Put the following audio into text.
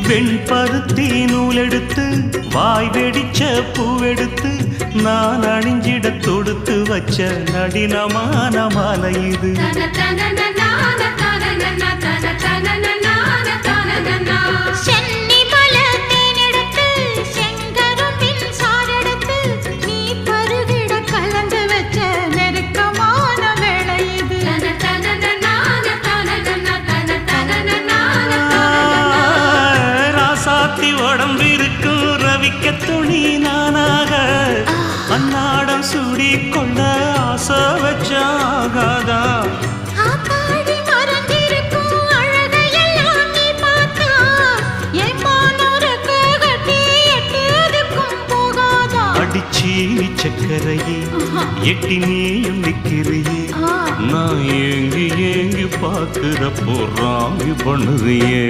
வெண்பருத்தி நூலெடுத்து வாய் வெடிச்ச பூவெடுத்து நான் அணிஞ்சிட தொடுத்து வச்ச நடினமான மாலை இது. உடம்பிருக்கும் ரவிக்க துணி நானாக அன்னாடம் சூடி கொள்ள ஆசை வச்சாகாதா. அடிச்சி சக்கரையே எட்டி நீயும் நிக்கிறியே நான் ஏங்கி ஏங்கி பார்க்கிறப்போ ராங்கி பண்ணுறியே.